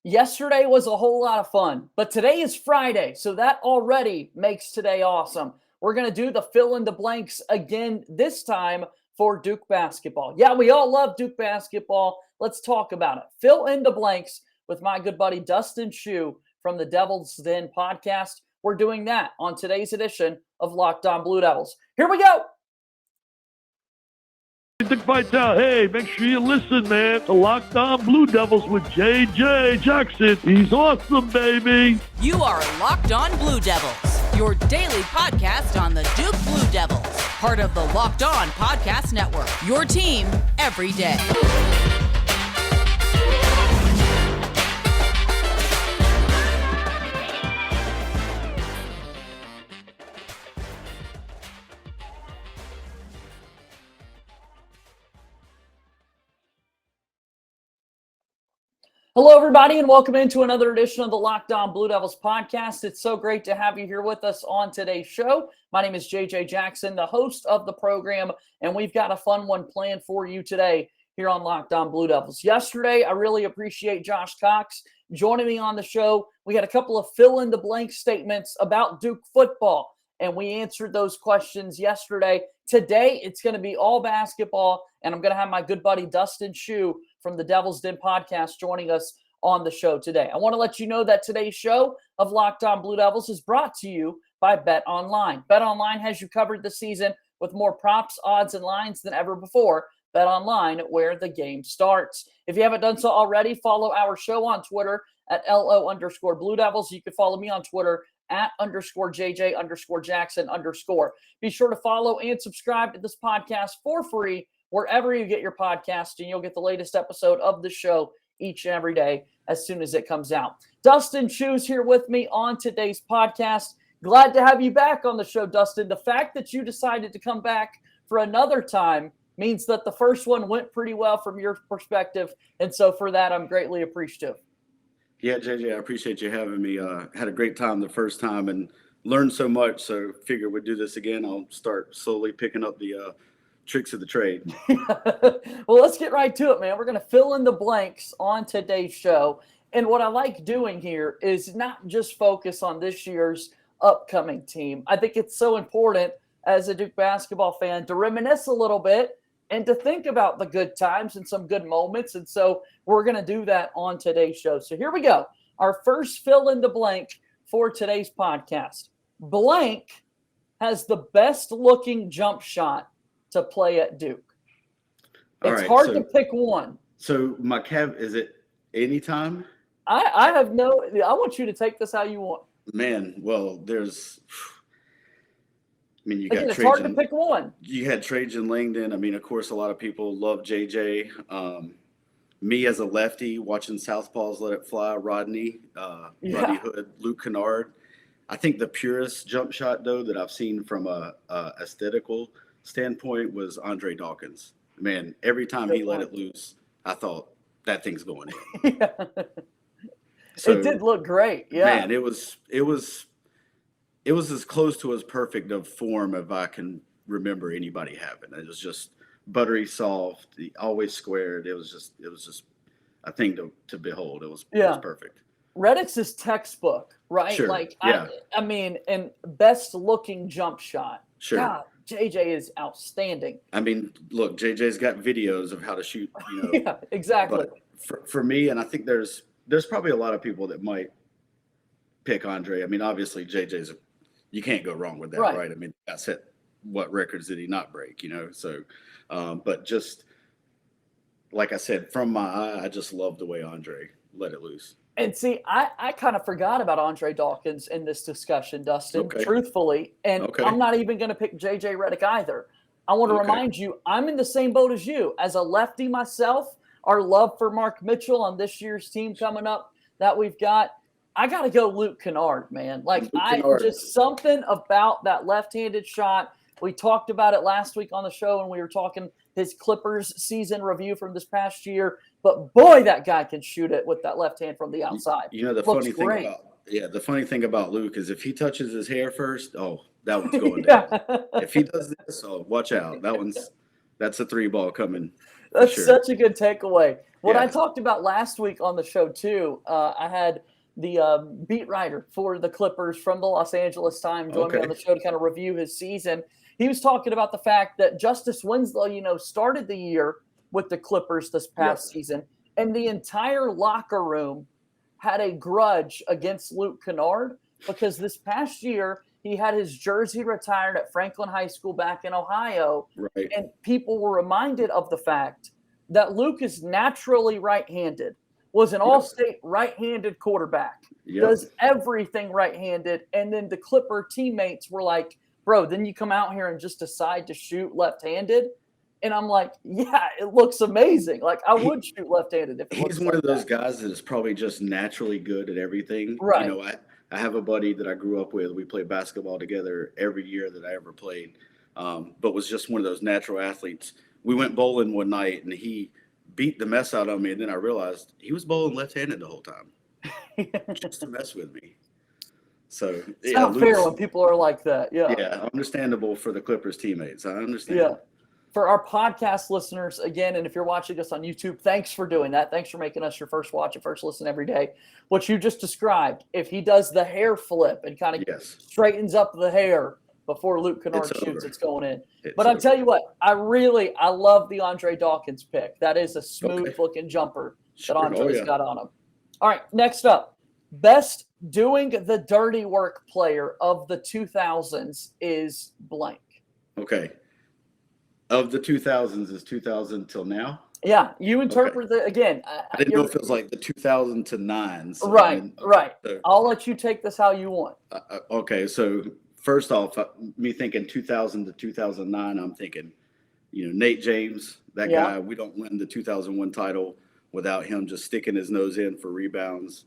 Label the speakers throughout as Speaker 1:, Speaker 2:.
Speaker 1: Yesterday was a whole lot of fun, but today is Friday, so that already makes today awesome. We're going to do the fill in the blanks again this time for Duke basketball. Yeah, we all love Duke basketball. Let's talk about it. Fill in the blanks with my good buddy Dustin Shue from the Devil's Den podcast. We're doing that on today's edition of Locked On Blue Devils. Here we go.
Speaker 2: Fights out. Hey, make sure you listen, man, to Locked On Blue Devils with J.J. Jackson. He's awesome, baby.
Speaker 3: You are Locked On Blue Devils, your daily podcast on the Duke Blue Devils, part of the Locked On Podcast Network, your team every day.
Speaker 1: Hello, everybody, and welcome into another edition of the Locked On Blue Devils podcast. It's so great to have you here with us on today's show. My name is JJ Jackson, the host of the program, and we've got a fun one planned for you today here on Locked On Blue Devils. Yesterday, I really appreciate Josh Cox joining me on the show. We had a couple of fill-in-the-blank statements about Duke football, and we answered those questions yesterday. Today, it's going to be all basketball, and I'm going to have my good buddy Dustin Shue from the Devil's Den podcast joining us on the show today. I want to let you know that today's show of Locked On Blue Devils is brought to you by BetOnline. BetOnline has you covered this season with more props, odds, and lines than ever before. BetOnline, where the game starts. If you haven't done so already, follow our show on Twitter at LO_Blue Devils. You can follow me on Twitter at _JJ_Jackson_. Be sure to follow and subscribe to this podcast for free wherever you get your podcast, and you'll get the latest episode of the show each and every day as soon as it comes out. Dustin Shue's here with me on today's podcast. Glad to have you back on the show, Dustin. The fact that you decided to come back for another time means that the first one went pretty well from your perspective, and so for that, I'm greatly appreciative.
Speaker 4: Yeah, JJ, I appreciate you having me. Had a great time the first time and learned so much, so figure we'd do this again. I'll start slowly picking up the tricks of the trade.
Speaker 1: Well, let's get right to it, man. We're going to fill in the blanks on today's show. And what I like doing here is not just focus on this year's upcoming team. I think it's so important as a Duke basketball fan to reminisce a little bit and to think about the good times and some good moments. And so we're going to do that on today's show. So here we go. Our first fill in the blank for today's podcast. Blank has the best looking jump shot to play at Duke. It's hard to pick one.
Speaker 4: So my is it anytime?
Speaker 1: I want you to take this how you want.
Speaker 4: Man, well, you got
Speaker 1: Trajan. It's
Speaker 4: Trajan.
Speaker 1: Hard to pick one.
Speaker 4: You had Trajan Langdon. Of course, a lot of people love JJ. Me as a lefty, watching Southpaws let it fly, Rodney Hood, Luke Kennard. I think the purest jump shot, though, that I've seen from a aesthetical standpoint was Andre Dawkins. Man, every time he let it loose, I thought that thing's going in.
Speaker 1: Yeah. So, it did look great. Yeah.
Speaker 4: Man, it was as close to as perfect of form as I can remember anybody having. It was just buttery soft, always squared. It was just a thing to behold. It was perfect.
Speaker 1: Reddick's his textbook, right?
Speaker 4: Sure.
Speaker 1: And best looking jump shot.
Speaker 4: Sure.
Speaker 1: God, JJ is outstanding.
Speaker 4: Look, JJ's got videos of how to shoot.
Speaker 1: Yeah, exactly.
Speaker 4: But for me, and I think there's probably a lot of people that might pick Andre. Obviously, JJ's you can't go wrong with that, right? That's it. What records did he not break? So, but just like I said, from my eye, I just love the way Andre let it loose.
Speaker 1: And see, I kind of forgot about Andre Dawkins in this discussion, Dustin, truthfully. And I'm not even going to pick J.J. Redick either. I want to remind you, I'm in the same boat as you. As a lefty myself, our love for Mark Mitchell on this year's team coming up that we've got, I got to go Luke Kennard, man. Just something about that left-handed shot. We talked about it last week on the show when we were talking his Clippers season review from this past year. But boy, that guy can shoot it with that left hand from the outside.
Speaker 4: The funny thing about Luke is if he touches his hair first, that one's going down. If he does this, watch out. That's a three ball coming
Speaker 1: That's
Speaker 4: sure.
Speaker 1: such a good takeaway. What I
Speaker 4: Yeah.
Speaker 1: talked about last week on the show too, I had the beat writer for the Clippers from the Los Angeles Times join me on the show to kind of review his season. He was talking about the fact that Justice Winslow, started the year with the Clippers this past season, and the entire locker room had a grudge against Luke Kennard because this past year he had his jersey retired at Franklin High School back in Ohio.
Speaker 4: Right.
Speaker 1: And people were reminded of the fact that Luke is naturally right-handed, was an all-state right-handed quarterback, does everything right-handed. And then the Clipper teammates were like, bro, then you come out here and just decide to shoot left-handed. And I'm like, yeah, it looks amazing. Like, I would shoot left-handed if it
Speaker 4: He's
Speaker 1: looks
Speaker 4: one
Speaker 1: like
Speaker 4: of those
Speaker 1: that.
Speaker 4: guys that is probably just naturally good at everything.
Speaker 1: Right.
Speaker 4: I have a buddy that I grew up with. We played basketball together every year that I ever played, but was just one of those natural athletes. We went bowling one night, and he beat the mess out of me, and then I realized he was bowling left-handed the whole time just to mess with me. So
Speaker 1: It's not fair when people are like that.
Speaker 4: Yeah, understandable for the Clippers teammates. I understand.
Speaker 1: Yeah. For our podcast listeners, again, and if you're watching us on YouTube, thanks for doing that. Thanks for making us your first watch and first listen every day. What you just described, if he does the hair flip and kind of straightens up the hair before Luke Kennard shoots, it's going in. But I'll tell you what, I love the Andre Dawkins pick. That is a smooth-looking jumper that Andre's got on him. All right, next up, best doing the dirty work player of the 2000s is blank.
Speaker 4: Okay. Of the 2000s, is 2000 till now?
Speaker 1: Yeah, you interpret it again.
Speaker 4: I didn't know if it was like the 2000 to 9. So
Speaker 1: right. So, I'll let you take this how you want.
Speaker 4: Okay, so first off, me thinking 2000 to 2009, I'm thinking, Nate James, that guy. We don't win the 2001 title without him just sticking his nose in for rebounds,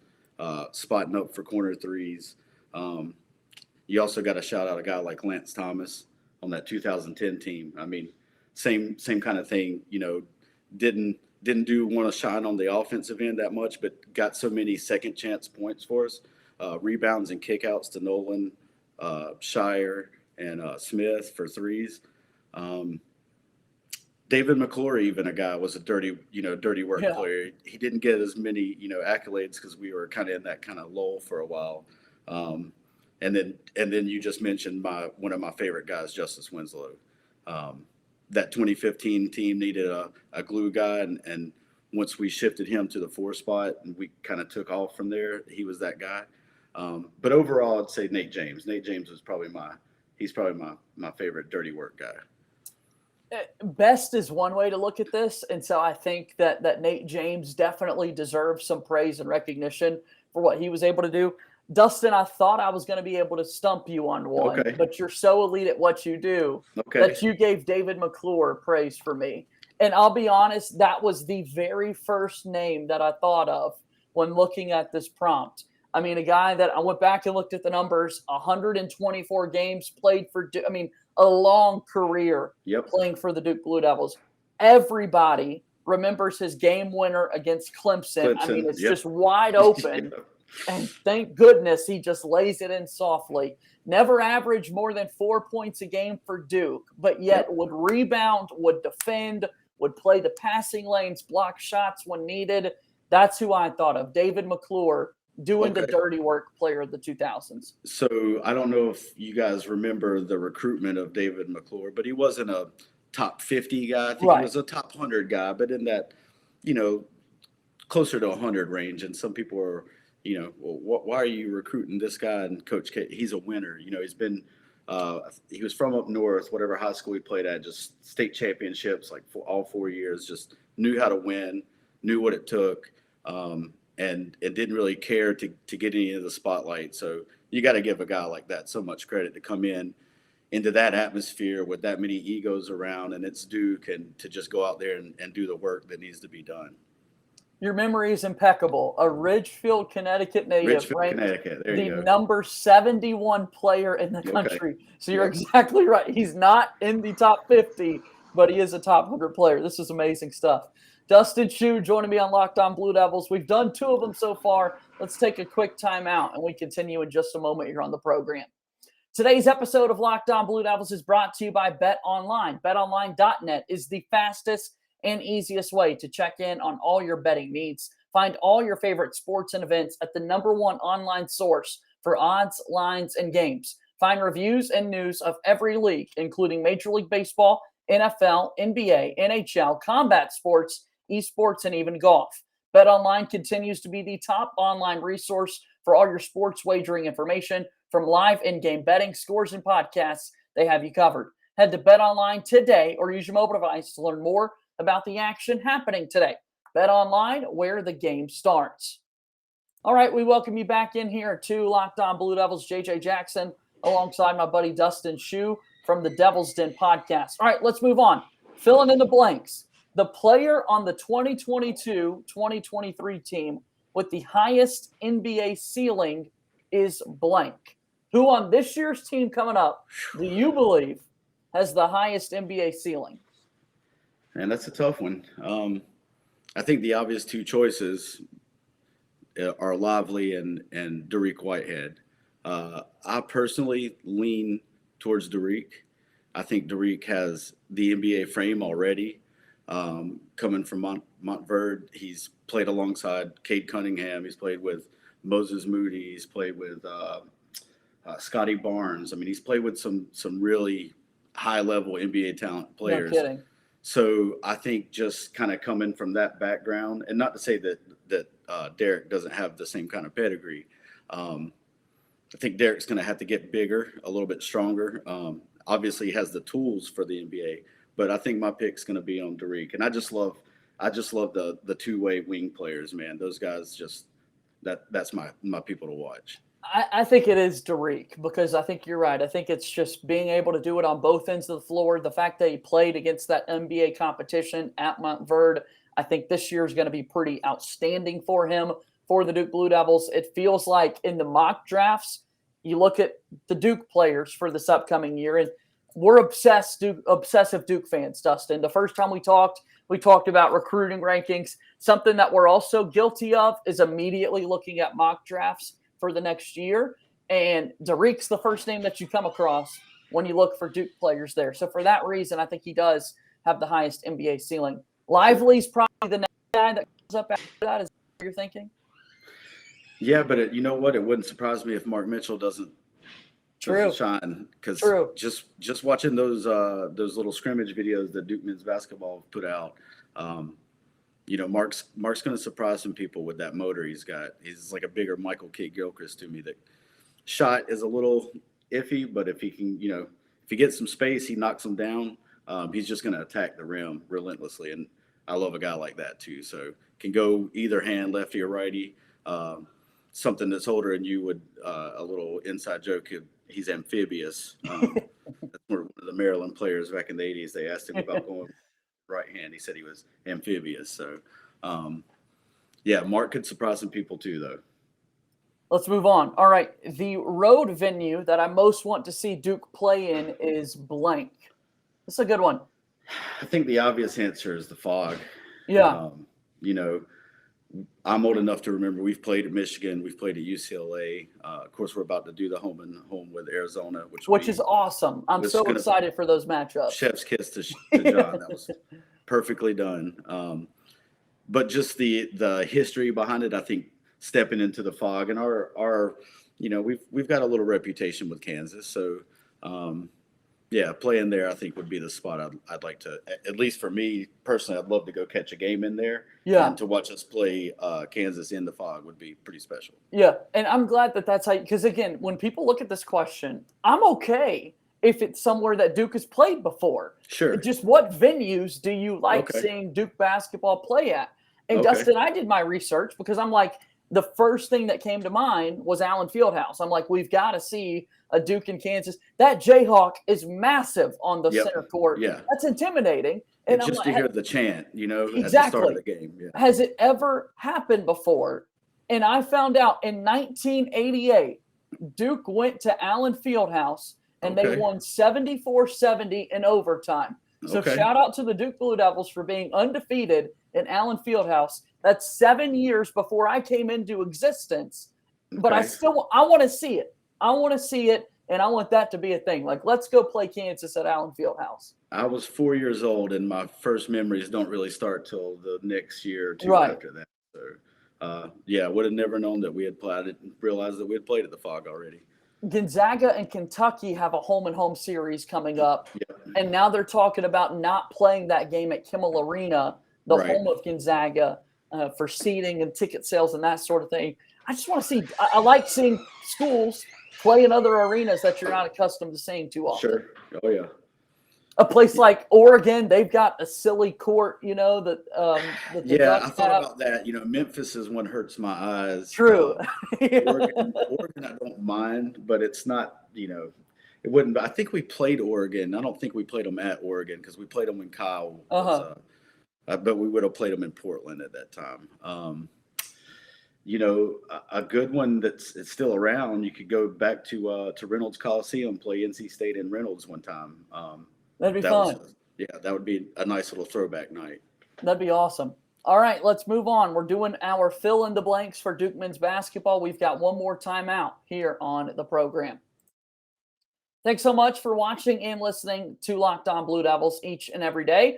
Speaker 4: spotting up for corner threes. You also got to shout out a guy like Lance Thomas on that 2010 team. I mean, same kind of thing. Didn't want to shine on the offensive end that much, but got so many second chance points for us, rebounds and kickouts to Nolan, Shire, and Smith for threes. David Mcclure, even a guy, was a dirty work player. He didn't get as many accolades because we were kind of in that kind of lull for a while. And then you just mentioned one of my favorite guys, Justice Winslow. That 2015 team needed a glue guy, and once we shifted him to the 4 spot and we kind of took off from there, he was that guy. But overall, I'd say Nate James. Nate James was probably my favorite dirty work guy.
Speaker 1: Best is one way to look at this, and so I think that Nate James definitely deserves some praise and recognition for what he was able to do. Dustin, I thought I was going to be able to stump you on one, but you're so elite at what you do that you gave David Mcclure praise for me. And I'll be honest, that was the very first name that I thought of when looking at this prompt. I mean, a guy that I went back and looked at the numbers, 124 games played for, a long career playing for the Duke Blue Devils. Everybody remembers his game winner against Clemson. I mean, it's just wide open. And thank goodness he just lays it in softly. Never averaged more than 4 points a game for Duke, but yet would rebound, would defend, would play the passing lanes, block shots when needed. That's who I thought of, David Mcclure, doing the dirty work player of the 2000s.
Speaker 4: So I don't know if you guys remember the recruitment of David Mcclure, but he wasn't a top 50 guy. I think he was a top 100 guy, but in that, closer to 100 range. And some people are, why are you recruiting this guy? And Coach K, he's a winner. He's been, he was from up north, whatever high school he played at, just state championships, like for all 4 years, just knew how to win, knew what it took, and didn't really care to get any of the spotlight. So you got to give a guy like that so much credit to come into that atmosphere with that many egos around, and it's Duke, and to just go out there and do the work that needs to be done.
Speaker 1: Your memory is impeccable. A Ridgefield, Connecticut native, ranked the number 71 player in the country. So you're exactly right. He's not in the top 50, but he is a top 100 player. This is amazing stuff. Dustin Shue joining me on Locked On Blue Devils. We've done 2 of them so far. Let's take a quick timeout, and we continue in just a moment here on the program. Today's episode of Locked On Blue Devils is brought to you by BetOnline. BetOnline.net is the fastest and easiest way to check in on all your betting needs. Find all your favorite sports and events at the #1 online source for odds, lines, and games. Find reviews and news of every league, including Major League Baseball, NFL, NBA, NHL, combat sports, esports, and even golf. BetOnline continues to be the top online resource for all your sports wagering information. From live in-game betting, scores, and podcasts, they have you covered. Head to BetOnline today or use your mobile device to learn more about the action happening today. BetOnline, where the game starts. All right, we welcome you back in here to Locked On Blue Devils. JJ Jackson alongside my buddy Dustin Shue from the Devil's Den podcast. All right, let's move on. Filling in the blanks. The player on the 2022-2023 team with the highest NBA ceiling is blank. Who on this year's team coming up do you believe has the highest NBA ceiling?
Speaker 4: Man, that's a tough one. I think the obvious two choices are Lively and Dariq Whitehead. I personally lean towards Dariq. I think Dariq has the NBA frame already. Coming from Montverde, he's played alongside Cade Cunningham. He's played with Moses Moody. He's played with Scotty Barnes. I mean, he's played with some really high-level NBA talent players.
Speaker 1: No kidding.
Speaker 4: So I think just kind of coming from that background, and not to say that Derek doesn't have the same kind of pedigree. I think Derek's going to have to get bigger, a little bit stronger. Obviously, he has the tools for the NBA, but I think my pick's going to be on Dariq. And I just love the two-way wing players, man. Those guys that's my people to watch.
Speaker 1: I think it is Dariq because I think you're right. I think it's just being able to do it on both ends of the floor. The fact that he played against that NBA competition at Montverde, I think this year is going to be pretty outstanding for him, for the Duke Blue Devils. It feels like in the mock drafts, you look at the Duke players for this upcoming year, and we're obsessive Duke fans, Dustin. The first time we talked about recruiting rankings. Something that we're also guilty of is immediately looking at mock drafts for the next year. And Dariq's the first name that you come across when you look for Duke players there. So for that reason, I think he does have the highest NBA ceiling. Lively's probably the next guy that comes up after that. Is that what you're thinking?
Speaker 4: Yeah, but you know what? It wouldn't surprise me if Mark Mitchell doesn't shine. Because just watching those little scrimmage videos that Duke men's basketball put out, Mark's going to surprise some people with that motor he's got. He's like a bigger Michael Kidd-Gilchrist to me. That shot is a little iffy, but if he can, if he gets some space, he knocks them down. He's just going to attack the rim relentlessly, and I love a guy like that too. So can go either hand, lefty or righty. Something that's older than you would a little inside joke. He's amphibious. That's one of the Maryland players back in the 80s. They asked him about going right hand. He said he was amphibious. So, Mark could surprise some people too, though.
Speaker 1: Let's move on. All right. The road venue that I most want to see Duke play in is blank. That's a good one.
Speaker 4: I think the obvious answer is the Fog.
Speaker 1: Yeah.
Speaker 4: I'm old enough to remember we've played at Michigan. We've played at UCLA. Of course, we're about to do the home and home with Arizona, which is
Speaker 1: awesome. I'm so excited for those matchups.
Speaker 4: Chef's kiss to John. That was perfectly done. But just the history behind it, I think stepping into the Fog and our we've got a little reputation with Kansas. So, playing there I think would be the spot I'd like to, at least for me personally, I'd love to go catch a game in there. Yeah. And to watch us play Kansas in the Fog would be pretty special. Yeah.
Speaker 1: And I'm glad that's how, because again, when people look at this question, I'm okay if it's somewhere that Duke has played before.
Speaker 4: Sure.
Speaker 1: Just what venues do you like seeing Duke basketball play at? And Dustin, I did my research because I'm like, the first thing that came to mind was Allen Fieldhouse. I'm like, we've got to see a Duke in Kansas. That Jayhawk is massive on the center court.
Speaker 4: Yeah.
Speaker 1: That's intimidating. And
Speaker 4: just to hear the chant,
Speaker 1: exactly.
Speaker 4: At the start of the game. Yeah.
Speaker 1: Has it ever happened before? And I found out in 1988, Duke went to Allen Fieldhouse and they won 74-70 in overtime. So shout out to the Duke Blue Devils for being undefeated in Allen Fieldhouse. That's 7 years before I came into existence. But I want to see it. I want to see it And I want that to be a thing. Like, let's go play Kansas at Allen Fieldhouse.
Speaker 4: I was 4 years old, and my first memories don't really start till the next year or two
Speaker 1: Right.
Speaker 4: after that. So, yeah, would have never known that we had played. I didn't realize that we had played at the Fog already.
Speaker 1: Gonzaga and Kentucky have a home-and-home series coming up.
Speaker 4: Yep.
Speaker 1: And now they're talking about not playing that game at Kimmel Arena, the
Speaker 4: Right.
Speaker 1: home of Gonzaga, for seating and ticket sales and that sort of thing. I just want to see – I like seeing schools play in other arenas that you're not accustomed to seeing too often.
Speaker 4: Sure. Oh, yeah.
Speaker 1: A place like Oregon, they've got a silly court, you know, that the
Speaker 4: Yeah, I
Speaker 1: Ducks
Speaker 4: thought
Speaker 1: have.
Speaker 4: about that. Memphis is one hurts my eyes.
Speaker 1: True.
Speaker 4: Oregon, I don't mind, but it's not, it wouldn't. I think we played Oregon. I don't think we played them at Oregon because we played them when Kyle was, but we would have played them in Portland at that time. A good one it's still around. You could go back to Reynolds Coliseum, play NC State in Reynolds one time.
Speaker 1: That'd be fun.
Speaker 4: That would be a nice little throwback night.
Speaker 1: That'd be awesome. All right, let's move on. We're doing our fill in the blanks for Duke men's basketball. We've got one more timeout here on the program. Thanks so much for watching and listening to Locked On Blue Devils each and every day.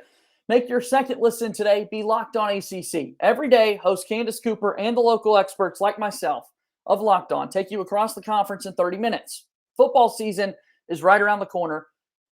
Speaker 1: Make your second listen today be Locked On ACC. Every day, host Candace Cooper and the local experts like myself of Locked On take you across the conference in 30 minutes. Football season is right around the corner.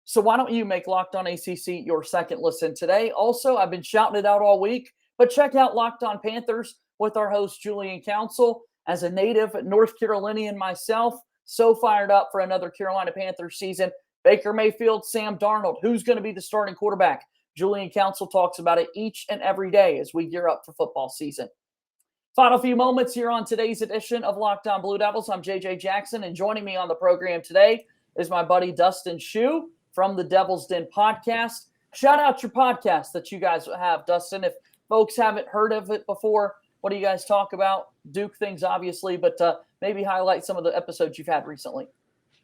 Speaker 1: So why don't you make Locked On ACC your second listen today? Also, I've been shouting it out all week, but check out Locked On Panthers with our host, Julian Council. As a native North Carolinian myself, so fired up for another Carolina Panthers season. Baker Mayfield, Sam Darnold, who's going to be the starting quarterback? Julian Council talks about it each and every day as we gear up for football season. Final few moments here on today's edition of Locked On Blue Devils. I'm JJ Jackson, and joining me on the program today is my buddy Dustin Shue from the Devil's Den podcast. Shout out your podcast that you guys have, Dustin. If folks haven't heard of it before, what do you guys talk about? Duke things, obviously, but maybe highlight some of the episodes you've had recently.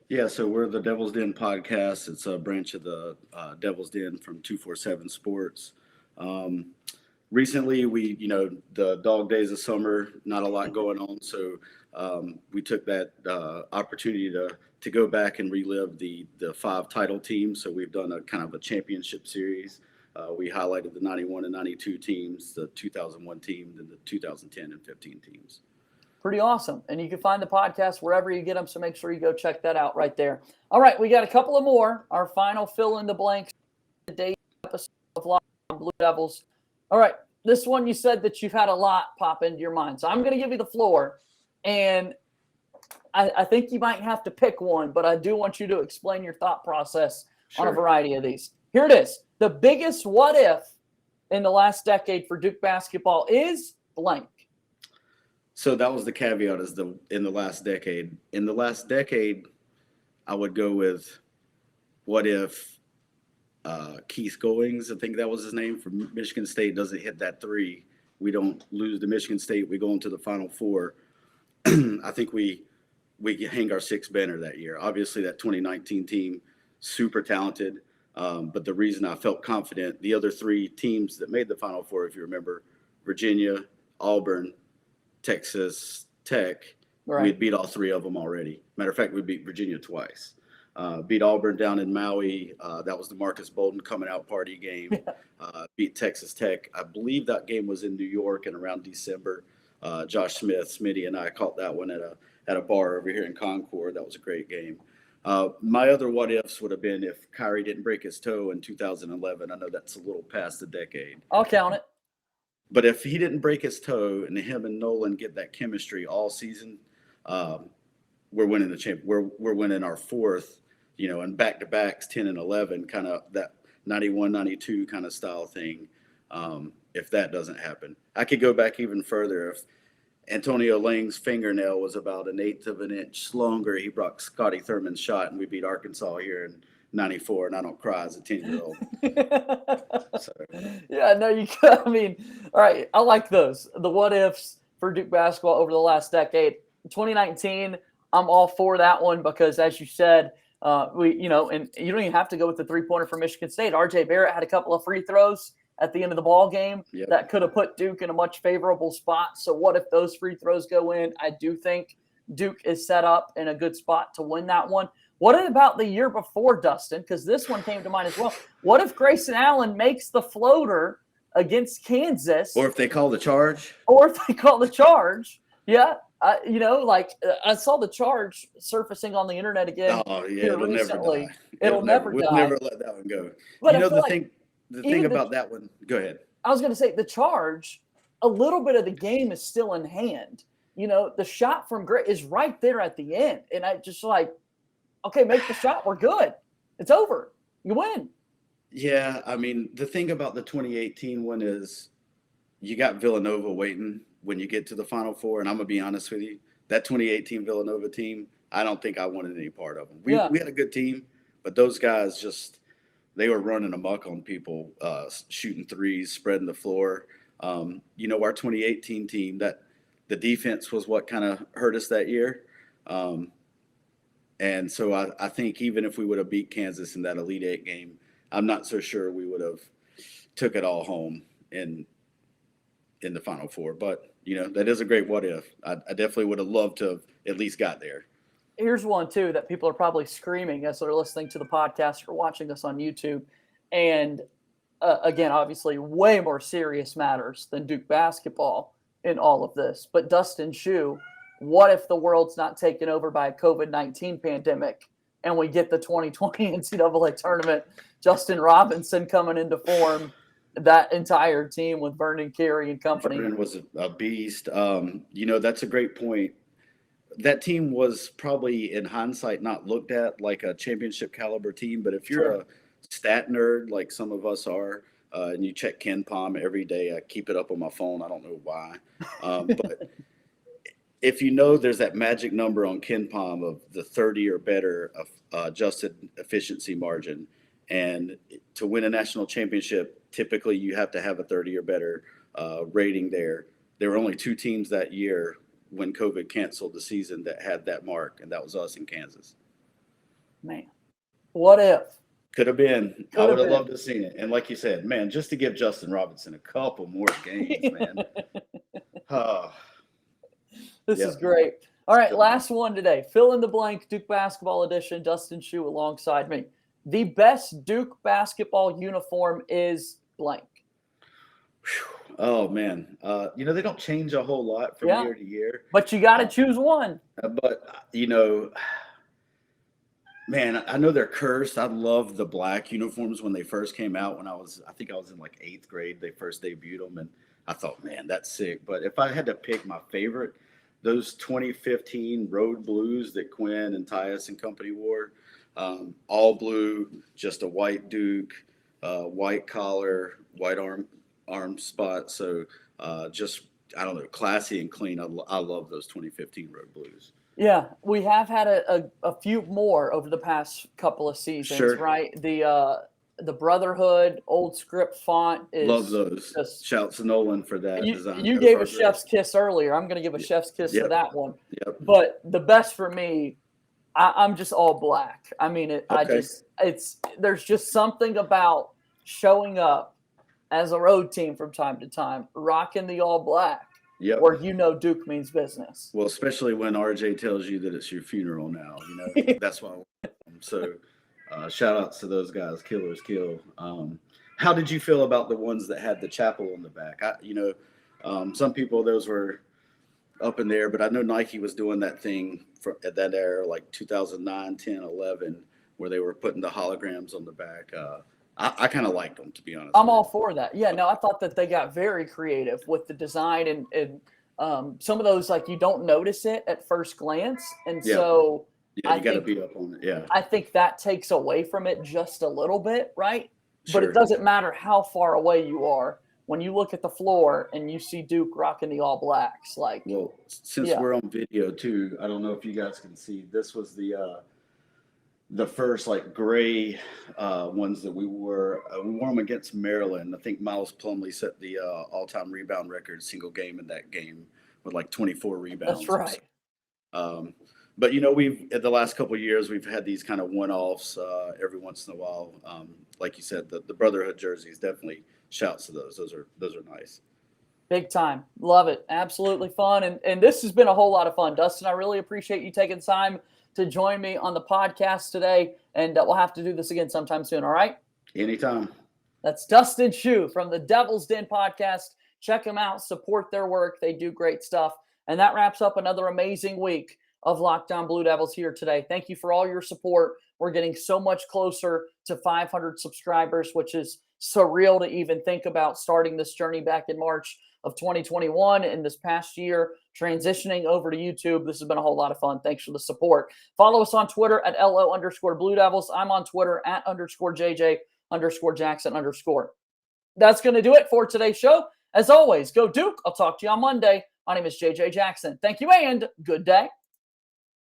Speaker 4: Yeah, so we're the Devil's Den podcast. It's a branch of the Devil's Den from 247 Sports. Recently, the dog days of summer, not a lot going on, so we took that opportunity to go back and relive the 5 title teams. So we've done a kind of a championship series. We highlighted the 91 and 92 teams, the 2001 team, and the 2010 and 15 teams.
Speaker 1: Pretty awesome. And you can find the podcast wherever you get them, so make sure you go check that out right there. All right, we got a couple of more. Our final fill-in-the-blanks today's episode of Locked On Blue Devils. All right, this one you said that you've had a lot pop into your mind. So I'm going to give you the floor, and I think you might have to pick one, but I do want you to explain your thought process on a variety of these. Here it is. The biggest what if in the last decade for Duke basketball is blank.
Speaker 4: So that was the caveat, is in the last decade. In the last decade, I would go with what if Keith Goings, I think that was his name, from Michigan State, doesn't hit that 3. We don't lose to Michigan State. We go into the Final Four. I think we hang our 6th banner that year. Obviously, that 2019 team, super talented. But the reason I felt confident, the other 3 teams that made the Final Four, if you remember, Virginia, Auburn, Texas Tech,
Speaker 1: right.
Speaker 4: We'd beat all 3 of them already. Matter of fact, we beat Virginia twice. Beat Auburn down in Maui. That was the Marcus Bolden coming out party game. Beat Texas Tech. I believe that game was in New York and around December. Josh Smith, Smitty, and I caught that one at a bar over here in Concord. That was a great game. My other what ifs would have been if Kyrie didn't break his toe in 2011. I know that's a little past the decade.
Speaker 1: I'll count it.
Speaker 4: But if he didn't break his toe and him and Nolan get that chemistry all season, we're winning the champ. We're winning our 4th, and back-to-backs 10 and 11, kind of that 91, 92 kind of style thing. If that doesn't happen, I could go back even further. If Antonio Lang's fingernail was about 1/8 of an inch longer, he brought Scotty Thurman's shot, and we beat Arkansas here in 94, and I don't cry as a 10-year-old. So.
Speaker 1: Yeah, no, you can. I mean, all right, I like those. The what ifs for Duke basketball over the last decade. 2019, I'm all for that one because, as you said, and you don't even have to go with the 3-pointer for Michigan State. RJ Barrett had a couple of free throws at the end of the ball game that could have put Duke in a much favorable spot. So what if those free throws go in? I do think Duke is set up in a good spot to win that one. What about the year before, Dustin? Because this one came to mind as well. What if Grayson Allen makes the floater against Kansas?
Speaker 4: Or if they call the charge.
Speaker 1: Yeah. I saw the charge surfacing on the internet again.
Speaker 4: Oh, yeah, it'll
Speaker 1: recently.
Speaker 4: never die.
Speaker 1: It'll never
Speaker 4: We'll
Speaker 1: die.
Speaker 4: never let that one go.
Speaker 1: But
Speaker 4: The thing about that one, go ahead.
Speaker 1: I was going to say the charge, a little bit of the game is still in hand. The shot from Gray is right there at the end. And I just okay, make the shot. We're good. It's over. You win.
Speaker 4: Yeah, I mean, the thing about the 2018 one is you got Villanova waiting when you get to the Final Four. And I'm going to be honest with you, that 2018 Villanova team, I don't think I wanted any part of them. We had a good team, but those guys they were running amok on people, shooting threes, spreading the floor. Our 2018 team, that the defense was what kind of hurt us that year. And so I think even if we would have beat Kansas in that Elite Eight game, I'm not so sure we would have took it all home in the Final Four. But, that is a great what if. I definitely would have loved to have at least got there.
Speaker 1: Here's one, too, that people are probably screaming as they're listening to the podcast or watching us on YouTube. And, again, obviously way more serious matters than Duke basketball in all of this. But Dustin Shue, what if the world's not taken over by a COVID-19 pandemic and we get the 2020 NCAA tournament, Justin Robinson coming into form, that entire team with Vernon Carey and company?
Speaker 4: Vernon was a beast. That's a great point. That team was probably, in hindsight, not looked at like a championship caliber team. But if you're a stat nerd like some of us are, and you check Ken Palm every day, I keep it up on my phone. I don't know why. But if there's that magic number on Ken Palm of the 30 or better of adjusted efficiency margin, and to win a national championship, typically you have to have a 30 or better rating there. There were only two teams that year when COVID canceled the season that had that mark, and that was us in Kansas.
Speaker 1: Man, what if?
Speaker 4: Could have been. I would have loved to have seen it. And like you said, man, just to give Justin Robinson a couple more games, man.
Speaker 1: This is great. All right, last one today. Fill in the blank, Duke basketball edition. Dustin Shue alongside me. The best Duke basketball uniform is blank.
Speaker 4: Oh, man. They don't change a whole lot from year to year.
Speaker 1: But you got to choose one.
Speaker 4: Man, I know they're cursed. I love the black uniforms when they first came out. I think I was in like 8th grade. They first debuted them, and I thought, man, that's sick. But if I had to pick my favorite, those 2015 road blues that Quinn and Tyus and company wore, all blue, just a white Duke, white collar, white arm spot. So classy and clean. I love those 2015 road blues.
Speaker 1: Yeah, we have had a few more over the past couple of seasons, right? The Brotherhood old script font is
Speaker 4: love those. Shouts to Nolan for that design.
Speaker 1: You gave a chef's kiss earlier. I'm going to give a chef's kiss to that one.
Speaker 4: Yep.
Speaker 1: But the best for me, I'm just all black. I mean, there's just something about showing up as a road team from time to time, rocking the all black.
Speaker 4: Yep.
Speaker 1: Or Duke means business.
Speaker 4: Well, especially when RJ tells you that it's your funeral now. That's why. So, shout outs to those guys. Killers kill. How did you feel about the ones that had the chapel on the back? Some people, those were up in there, but I know Nike was doing that thing at that era, like 2009, 10, 11, where they were putting the holograms on the back. I kind of liked them, to be honest.
Speaker 1: I'm all for that. Yeah, no, I thought that they got very creative with the design and some of those, like, you don't notice it at first glance. And so
Speaker 4: you got to be up on it. Yeah.
Speaker 1: I think that takes away from it just a little bit, right?
Speaker 4: Sure.
Speaker 1: But it doesn't matter how far away you are. When you look at the floor and you see Duke rocking the all blacks,
Speaker 4: well, since we're on video too, I don't know if you guys can see, this was the first gray ones that we wore. We wore them against Maryland. I think Miles Plumlee set the all-time rebound record single game in that game with 24 rebounds.
Speaker 1: That's right.
Speaker 4: But we've at the last couple of years we've had these kind of one-offs every once in a while. Like you said, the Brotherhood jerseys, definitely shouts to those. Those are nice.
Speaker 1: Big time. Love it. Absolutely fun. And this has been a whole lot of fun. Dustin, I really appreciate you taking time to join me on the podcast today, and we'll have to do this again sometime soon, all right?
Speaker 4: Anytime.
Speaker 1: That's Dustin Shue from the Devil's Den podcast. Check them out. Support their work. They do great stuff. And that wraps up another amazing week of Locked On Blue Devils here today. Thank you for all your support. We're getting so much closer to 500 subscribers, which is surreal to even think about starting this journey back in March of 2021 and this past year, transitioning over to YouTube. This has been a whole lot of fun. Thanks for the support. Follow us on Twitter at @LO_Blue Devils. I'm on Twitter at _JJ_Jackson_. That's going to do it for today's show. As always, go Duke. I'll talk to you on Monday. My name is JJ Jackson. Thank you and good day.